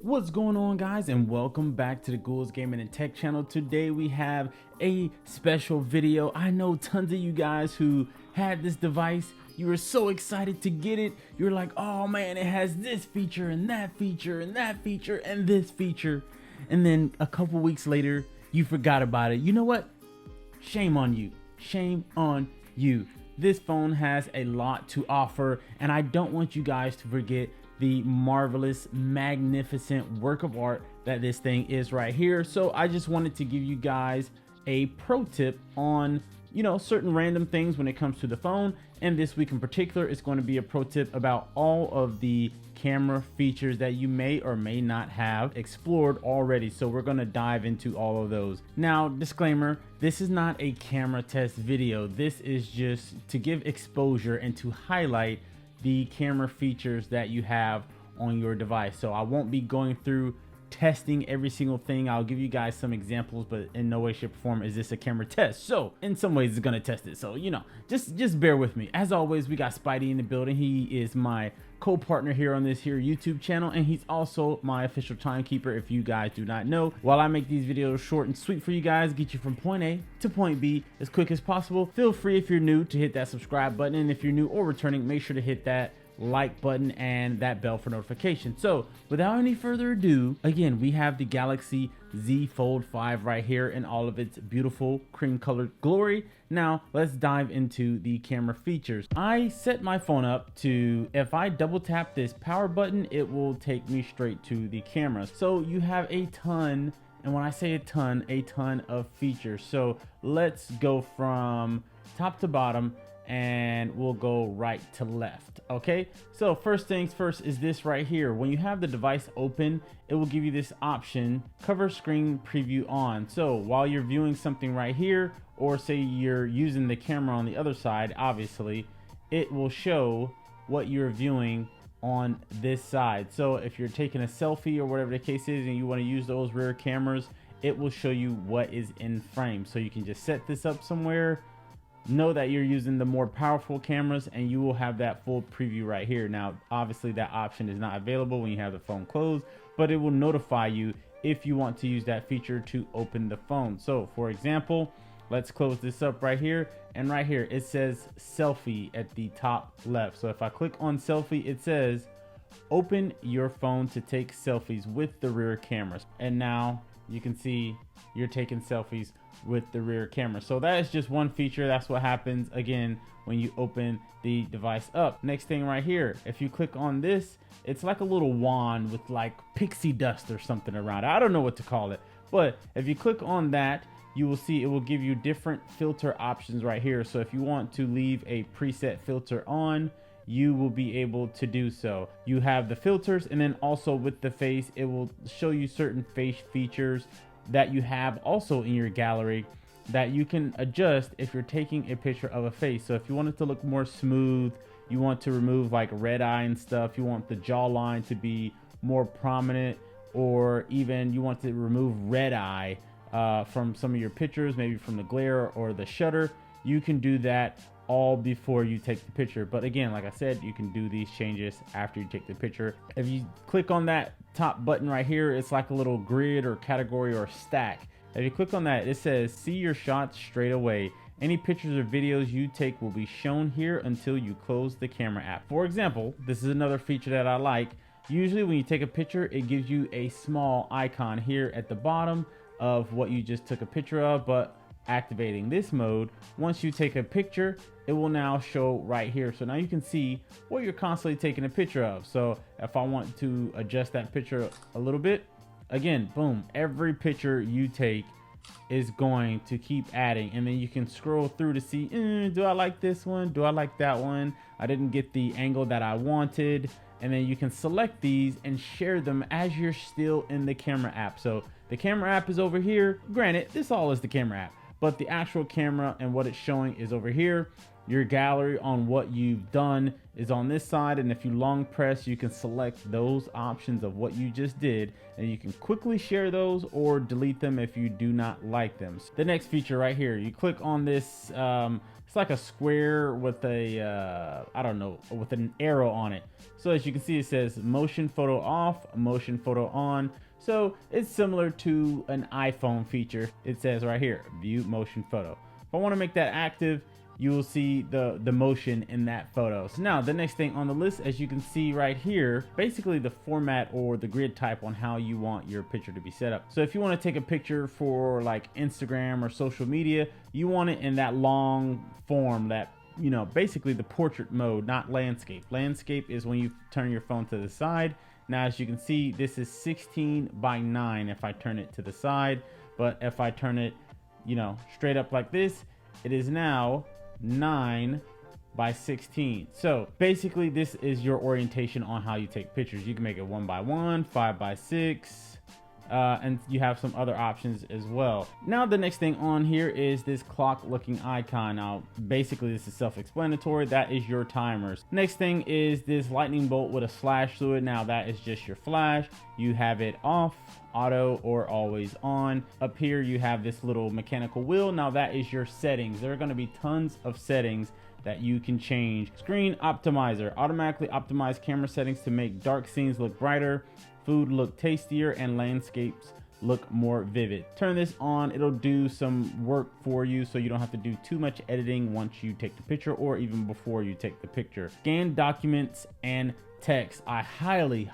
What's going on, guys, and welcome back to the Gould's Gaming and Tech channel. Today we have a special video. I know tons of you guys who had this device, you were so excited to get it. You're like, oh man, it has this feature and that feature and that feature and this feature, and then a couple weeks later you forgot about it. You know what? Shame on you. Shame on you. This phone has a lot to offer, and I don't want you guys to forget the marvelous, magnificent work of art that this thing is right here. So I just wanted to give you guys a pro tip on, certain random things when it comes to the phone. And this week in particular, it's going to be a pro tip about all of the camera features that you may or may not have explored already. So we're going to dive into all of those. Now, disclaimer, this is not a camera test video. This is just to give exposure and to highlight the camera features that you have on your device. So I won't be going through testing every single thing. I'll give you guys some examples, but in no way, shape, or form is this a camera test. So in some ways it's gonna test it. So just bear with me. As always, we got Spidey in the building. He is my co-partner here on this YouTube channel, and he's also my official timekeeper, if you guys do not know. While I make these videos short and sweet for you guys, get you from point A to point B as quick as possible, feel free, if you're new, to hit that subscribe button, and if you're new or returning, make sure to hit that like button and that bell for notification. So without any further ado, again, we have the Galaxy Z Fold 5 right here in all of its beautiful cream colored glory. Now let's dive into the camera features. I set my phone up to, if I double tap this power button, it will take me straight to the camera. So you have a ton, and when I say a ton of features. So let's go from top to bottom and we'll go right to left. Okay, so first things first is this right here. When you have the device open, it will give you this option, cover screen preview on. So while you're viewing something right here, or say you're using the camera on the other side, obviously it will show what you're viewing on this side. So if you're taking a selfie or whatever the case is and you want to use those rear cameras, it will show you what is in frame. So you can just set this up somewhere, know that you're using the more powerful cameras, and you will have that full preview right here. Now obviously that option is not available when you have the phone closed, but it will notify you if you want to use that feature to open the phone. So for example, let's close this up right here, and right here it says selfie at the top left. So if I click on selfie, it says open your phone to take selfies with the rear cameras, and now you can see you're taking selfies with the rear camera. So that is just one feature. That's what happens again when you open the device up. Next thing right here, if you click on this, it's like a little wand with like pixie dust or something around it. I don't know what to call it, but if you click on that, you will see it will give you different filter options right here. So if you want to leave a preset filter on, you will be able to do so. You have the filters, and then also with the face, it will show you certain face features that you have also in your gallery that you can adjust if you're taking a picture of a face. So if you want it to look more smooth, you want to remove like red eye and stuff, you want the jawline to be more prominent, or even you want to remove red eye from some of your pictures, maybe from the glare or the shutter, you can do that all before you take the picture. But again, like I said, you can do these changes after you take the picture. If you click on that top button right here, it's like a little grid or category or stack. If you click on that, it says see your shots straight away. Any pictures or videos you take will be shown here until you close the camera app. For example, this is another feature that I like. Usually when you take a picture, it gives you a small icon here at the bottom of what you just took a picture of, but activating this mode, once you take a picture, it will now show right here. So now you can see what you're constantly taking a picture of. So if I want to adjust that picture a little bit, again, boom, every picture you take is going to keep adding, and then you can scroll through to see, do I like this one? Do I like that one? I didn't get the angle that I wanted. And then you can select these and share them as you're still in the camera app. So the camera app is over here. Granted, this all is the camera app, but the actual camera and what it's showing is over here. your gallery on what you've done is on this side, and if you long press, you can select those options of what you just did, and you can quickly share those or delete them if you do not like them. The next feature right here, you click on this, it's like a square with a I don't know, with an arrow on it. So as you can see, it says motion photo off, motion photo on. So it's similar to an iPhone feature. It says right here, view motion photo. If I want to make that active, you will see the motion in that photo. So now the next thing on the list, as you can see right here, basically the format or the grid type on how you want your picture to be set up. So if you want to take a picture for like Instagram or social media, you want it in that long form, that, you know, basically the portrait mode, not landscape. Landscape is when you turn your phone to the side. Now, as you can see, this is 16:9 if I turn it to the side, but if I turn it, you know, straight up like this, it is now 9:16. So basically this is your orientation on how you take pictures. You can make it 1:1, 5:6, and you have some other options as well. Now the next thing on here is this clock looking icon. Now basically this is self-explanatory. That is your timers. Next thing is this lightning bolt with a slash through it. Now that is just your flash. You have it off, auto, or always on. Up here you have this little mechanical wheel. Now that is your settings. There are going to be tons of settings that you can change. Screen optimizer, automatically optimize camera settings to make dark scenes look brighter, food look tastier, and landscapes look more vivid. Turn this on, it'll do some work for you so you don't have to do too much editing once you take the picture or even before you take the picture. Scan documents and text. I highly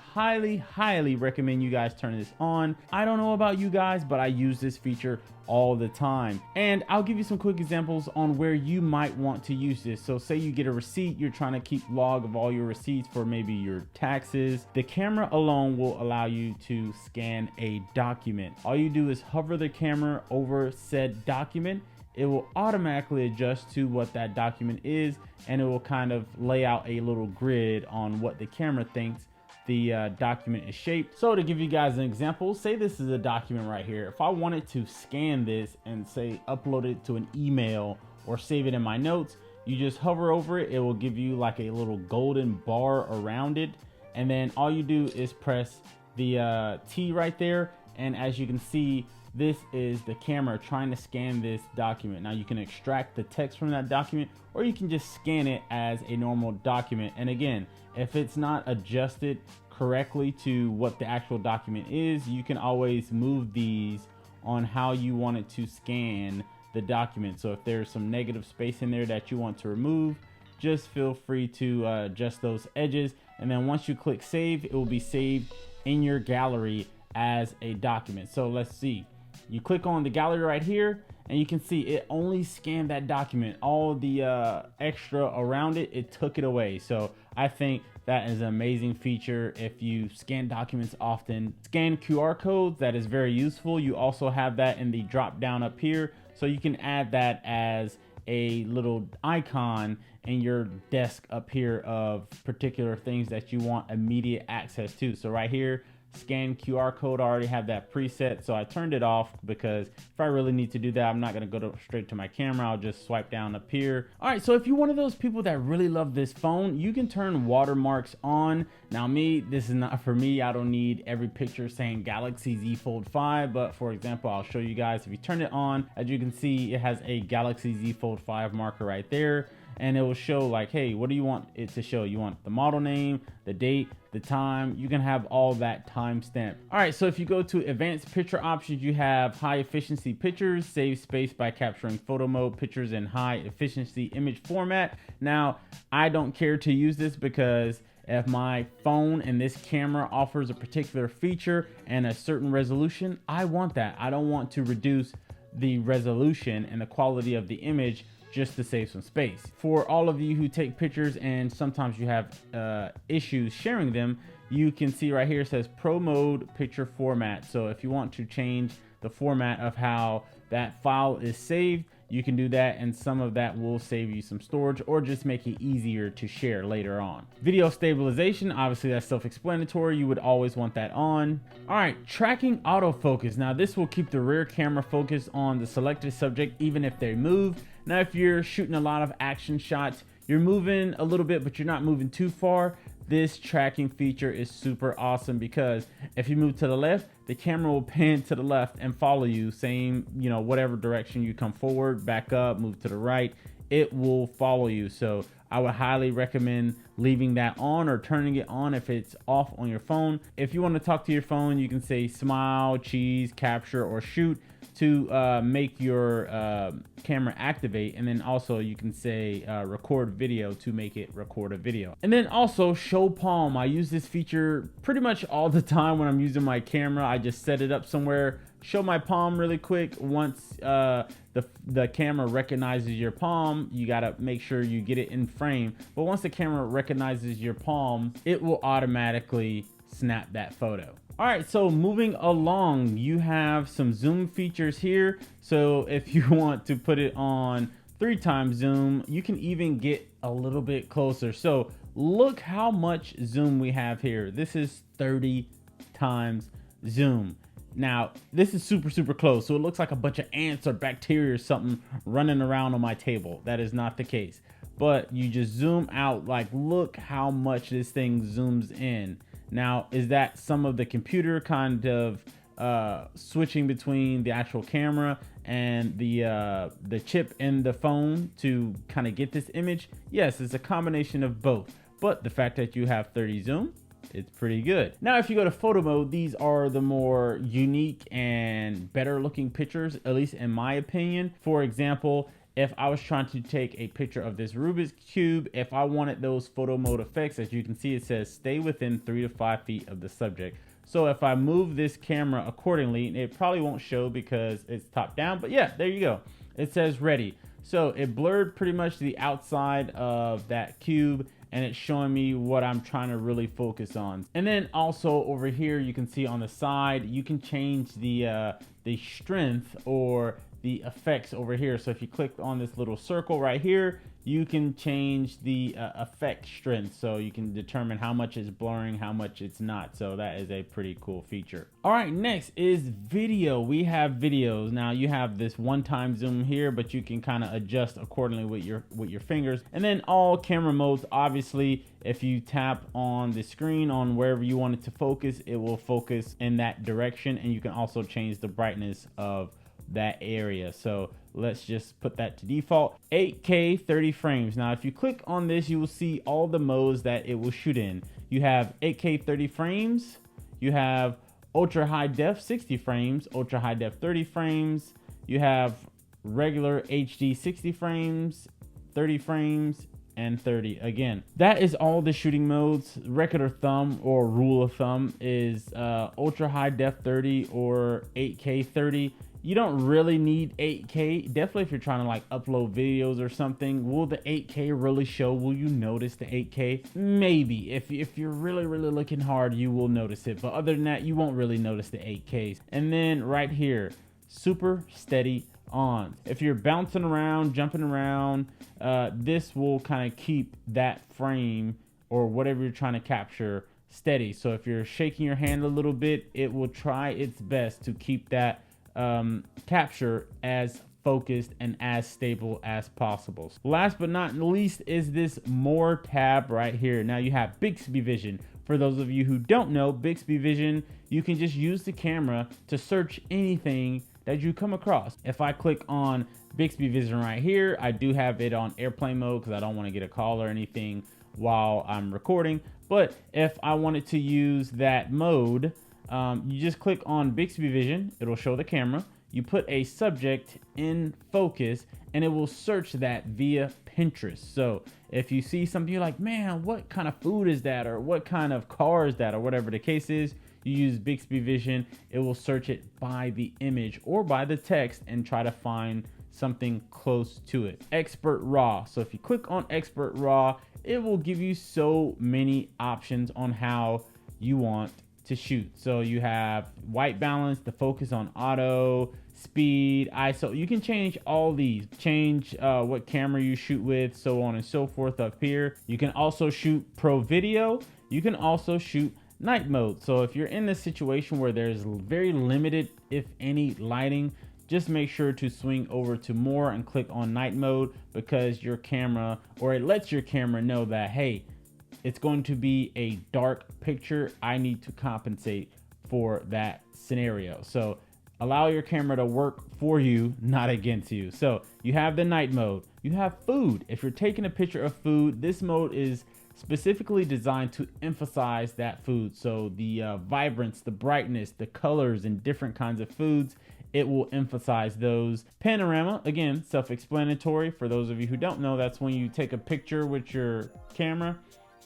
recommend you guys turn this on. I don't know about you guys, but I use this feature all the time, and I'll give you some quick examples on where you might want to use this. So say you get a receipt, you're trying to keep log of all your receipts for maybe your taxes. The camera alone will allow you to scan a document. All you do is hover the camera over said document. It will automatically adjust to what that document is, and it will kind of lay out a little grid on what the camera thinks the document is shaped. So to give you guys an example, say this is a document right here. If I wanted to scan this and say upload it to an email or save it in my notes, you just hover over it. It will give you like a little golden bar around it, and then all you do is press the T right there, and as you can see, this is the camera trying to scan this document. Now you can extract the text from that document, or you can just scan it as a normal document. And again, if it's not adjusted correctly to what the actual document is, you can always move these on how you want it to scan the document. So if there's some negative space in there that you want to remove, just feel free to adjust those edges. And then once you click save, it will be saved in your gallery as a document. So let's see. You click on the gallery right here, and you can see it only scanned that document. All the extra around it, it took it away. So I think that is an amazing feature if you scan documents often. Scan QR codes, that is very useful. You also have that in the drop down up here, so you can add that as a little icon in your desk up here of particular things that you want immediate access to. So right here, scan QR code, I already have that preset, so I turned it off because if I really need to do that, I'm not going to go straight to my camera. I'll just swipe down up here. All right, so if you're one of those people that really love this phone, you can turn watermarks on. Now me, this is not for me. I don't need every picture saying Galaxy Z Fold 5, but for example, I'll show you guys. If you turn it on, as you can see, it has a Galaxy Z Fold 5 marker right there, and it will show like, hey, what do you want it to show? You want the model name, the date, the time. You can have all that timestamp. All right, so if you go to advanced picture options, you have high efficiency pictures, save space by capturing photo mode pictures in high efficiency image format. Now, I don't care to use this because if my phone and this camera offers a particular feature and a certain resolution, I want that. I don't want to reduce the resolution and the quality of the image just to save some space. For all of you who take pictures and sometimes you have issues sharing them, you can see right here it says Pro Mode Picture Format. So if you want to change the format of how that file is saved, you can do that, and some of that will save you some storage or just make it easier to share later on. Video stabilization, obviously that's self-explanatory. You would always want that on. All right, tracking autofocus. Now this will keep the rear camera focused on the selected subject even if they move. Now if you're shooting a lot of action shots, you're moving a little bit but you're not moving too far, this tracking feature is super awesome, because if you move to the left, the camera will pan to the left and follow you, same, you know, whatever direction you come forward, back up, move to the right, it will follow you. So I would highly recommend leaving that on or turning it on if it's off on your phone. If you want to talk to your phone, you can say smile, cheese, capture, or shoot to make your camera activate, and then also you can say record video to make it record a video. And then also show palm. I use this feature pretty much all the time when I'm using my camera. I just set it up somewhere, show my palm really quick. Once the camera recognizes your palm, you gotta make sure you get it in frame, but once the camera recognizes your palm, it will automatically snap that photo. All right, so moving along, you have some zoom features here. So if you want to put it on 3x zoom, you can even get a little bit closer. So look how much zoom we have here. This is 30 times zoom. Now this is super close, so it looks like a bunch of ants or bacteria or something running around on my table. That is not the case, but you just zoom out, like look how much this thing zooms in. Now, is that some of the computer kind of switching between the actual camera and the chip in the phone to kind of get this image? Yes, it's a combination of both, but the fact that you have 30 zoom, it's pretty good. Now, if you go to photo mode, these are the more unique and better looking pictures, at least in my opinion. For example, if I was trying to take a picture of this Rubik's Cube, if I wanted those photo mode effects, as you can see, it says stay within 3 to 5 feet of the subject. So if I move this camera accordingly, it probably won't show because it's top down, but yeah, there you go. It says ready. So it blurred pretty much the outside of that cube, and it's showing me what I'm trying to really focus on. And then also over here, you can see on the side, you can change the strength or the effects over here. So if you click on this little circle right here, you can change the effect strength, so you can determine how much it's blurring, how much it's not. So that is a pretty cool feature. All right, next is video. We have videos. Now you have this one-time zoom here, but you can kind of adjust accordingly with your fingers. And then all camera modes, obviously, if you tap on the screen on wherever you want it to focus, it will focus in that direction, and you can also change the brightness of that area. So let's just put that to default. 8K 30 frames. Now if you click on this, you will see all the modes that it will shoot in. You have 8K 30 frames, you have ultra high def 60 frames, ultra high def 30 frames, you have regular HD 60 frames, 30 frames, and 30 again. That is all the shooting modes. Record of thumb or rule of thumb is ultra high def 30 or 8K 30. You don't really need 8K. Definitely if you're trying to like upload videos or something. Will the 8K really show? Will you notice the 8K? Maybe. If you're really looking hard, you will notice it. But other than that, you won't really notice the 8Ks. And then right here, super steady on. If you're bouncing around, jumping around, this will kind of keep that frame or whatever you're trying to capture steady. So if you're shaking your hand a little bit, it will try its best to keep that capture as focused and as stable as possible. Last but not least is this more tab right here. Now you have Bixby Vision. For those of you who don't know, Bixby Vision, you can just use the camera to search anything that you come across. If I click on Bixby Vision right here, I do have it on airplane mode because I don't want to get a call or anything while I'm recording. But if I wanted to use that mode, you just click on Bixby Vision, it'll show the camera. You put a subject in focus and it will search that via Pinterest. So if you see something you're like, man, what kind of food is that? Or what kind of car is that? Or whatever the case is, you use Bixby Vision, it will search it by the image or by the text and try to find something close to it. Expert RAW. So if you click on Expert RAW, it will give you so many options on how you want to shoot. So you have white balance, the focus on auto, speed, ISO. You can change all these, change what camera you shoot with, so on and so forth up here. You can also shoot pro video. You can also shoot night mode. So if you're in this situation where there's very limited, if any, lighting, just make sure to swing over to more and click on night mode, because your camera, or it lets your camera know that, hey, it's going to be a dark picture. I need to compensate for that scenario. So allow your camera to work for you, not against you. So you have the night mode. You have food. If you're taking a picture of food, this mode is specifically designed to emphasize that food. So the vibrance, the brightness, the colors, and different kinds of foods, it will emphasize those. Panorama, again, self-explanatory. For those of you who don't know, that's when you take a picture with your camera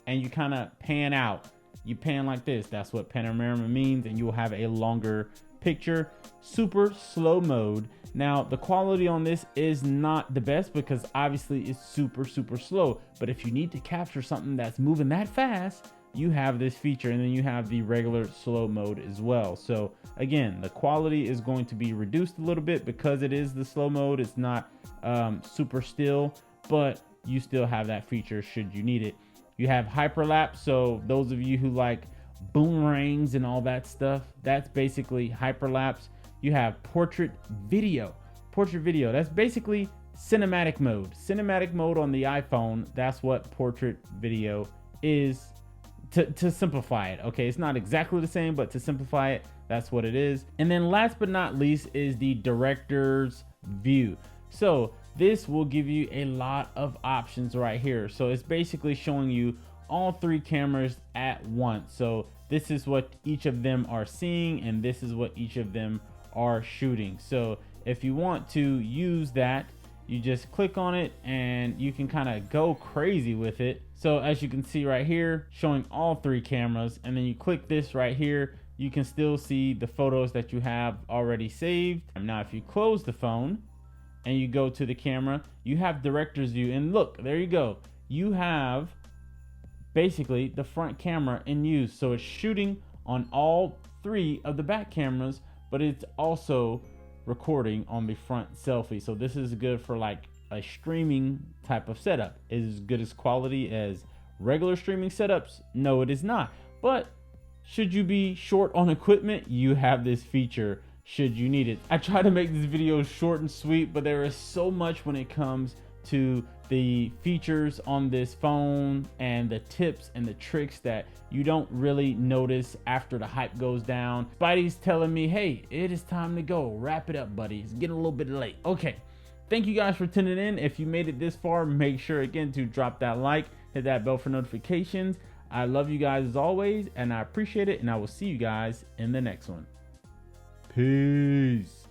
and you kind of pan out. You pan like this. That's what panorama means, and you will have a longer picture. Super slow mode. Now, the quality on this is not the best because obviously it's super slow. But if you need to capture something that's moving that fast, you have this feature, and then you have the regular slow mode as well. So again, the quality is going to be reduced a little bit because it is the slow mode. It's not super still, but you still have that feature should you need it. You have hyperlapse. So those of you who like boomerangs and all that stuff, that's basically hyperlapse. You have portrait video. Portrait video, that's basically cinematic mode. Cinematic mode on the iPhone, that's what portrait video is. To simplify it, okay, it's not exactly the same, but to simplify it, that's what it is. And then last but not least is the director's view. So this will give you a lot of options right here. So it's basically showing you all three cameras at once. So this is what each of them are seeing, and this is what each of them are shooting. So if you want to use that, you just click on it and you can kind of go crazy with it. So as you can see right here, showing all three cameras, and then you click this right here, you can still see the photos that you have already saved. And now if you close the phone and you go to the camera, you have director's view, and look, there you go. You have basically the front camera in use. So it's shooting on all three of the back cameras, but it's also recording on the front selfie. So this is good for like a streaming type of setup. Is as good as quality as regular streaming setups? No, it is not. But should you be short on equipment, you have this feature should you need it. I try to make this video short and sweet, but there is so much when it comes to the features on this phone and the tips and the tricks that you don't really notice after the hype goes down. Spidey's telling me, hey, it is time to go. Wrap it up, buddy. It's getting a little bit late. Okay. Thank you guys for tuning in. If you made it this far, make sure again to drop that like, hit that bell for notifications. I love you guys as always, and I appreciate it, and I will see you guys in the next one. Peace.